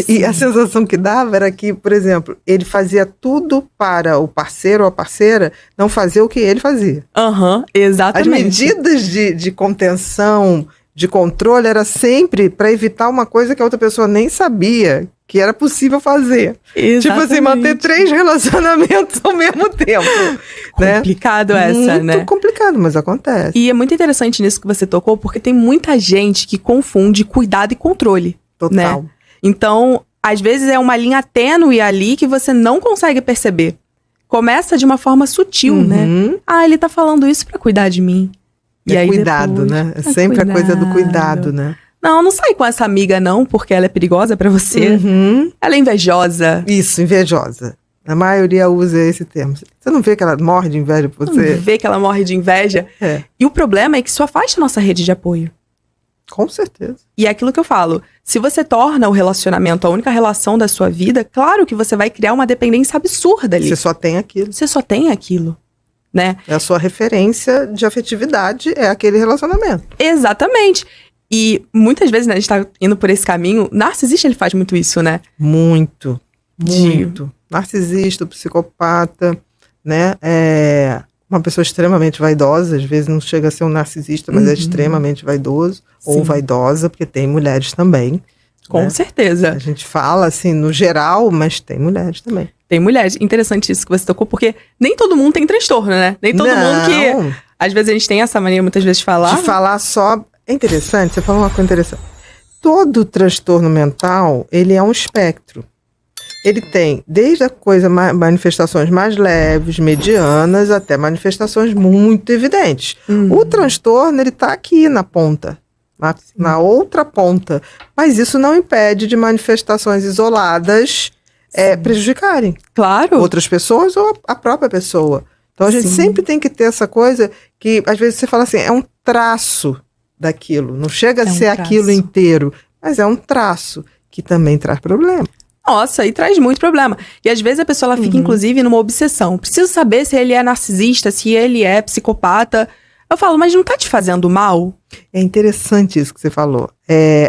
E a sensação que dava era que, por exemplo, ele fazia tudo para o parceiro ou a parceira não fazer o que ele fazia. Exatamente. As medidas de contenção, de controle, era sempre para evitar uma coisa que a outra pessoa nem sabia que era possível fazer. Exatamente. Tipo assim, manter 3 relacionamentos ao mesmo tempo. Complicado essa, né? Muito complicado, mas acontece. E é muito interessante nisso que você tocou, porque tem muita gente que confunde cuidado e controle. Total. Né? Então, às vezes é uma linha tênue ali que você não consegue perceber. Começa de uma forma sutil, né? Ah, ele tá falando isso pra cuidar de mim. E aí cuidado, depois, né? É sempre a coisa do cuidado, né? Não sai com essa amiga não, porque ela é perigosa pra você. Ela é invejosa. Isso, invejosa. A maioria usa esse termo. Você não vê que ela morre de inveja por você? Não vê que ela morre de inveja? E o problema é que isso afasta a nossa rede de apoio. Com certeza. E é aquilo que eu falo. Se você torna o relacionamento a única relação da sua vida, claro que você vai criar uma dependência absurda ali. Você só tem aquilo. Você só tem aquilo, né? É a sua referência de afetividade, é aquele relacionamento. Exatamente. E muitas vezes, né, a gente tá indo por esse caminho. O narcisista, ele faz muito isso, né? Muito. Narcisista, psicopata, né? Uma pessoa extremamente vaidosa, às vezes não chega a ser um narcisista, mas é extremamente vaidoso. Sim. Ou vaidosa, porque tem mulheres também. Com certeza. A gente fala assim, no geral, mas tem mulheres também. Tem mulheres. Interessante isso que você tocou, porque nem todo mundo tem transtorno, né? Nem todo mundo que... Às vezes a gente tem essa mania, muitas vezes, de falar. De falar só... É interessante, você falou uma coisa interessante. Todo transtorno mental, ele é um espectro. Ele tem desde manifestações mais leves, medianas, até manifestações muito evidentes. O transtorno, ele está aqui na ponta, na outra ponta. Mas isso não impede de manifestações isoladas prejudicarem. Claro. Outras pessoas ou a própria pessoa. Então a gente sempre tem que ter essa coisa que, às vezes, você fala assim, é um traço daquilo. Não chega a ser aquilo inteiro, mas é um traço que também traz problema. Nossa, e traz muito problema. E às vezes a pessoa ela fica, inclusive, numa obsessão. Preciso saber se ele é narcisista, se ele é psicopata. Eu falo, mas não tá te fazendo mal? É interessante isso que você falou.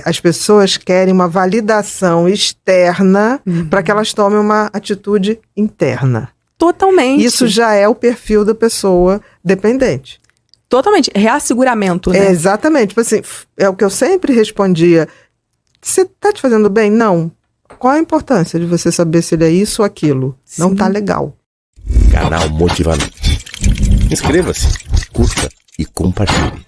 As pessoas querem uma validação externa para que elas tomem uma atitude interna. Totalmente. Isso já é o perfil da pessoa dependente. Totalmente. Reasseguramento, né? Exatamente. Tipo assim, é o que eu sempre respondia. Você tá te fazendo bem? Não. Qual a importância de você saber se ele é isso ou aquilo? Sim. Não tá legal. Canal Motivamento. Inscreva-se, curta e compartilhe.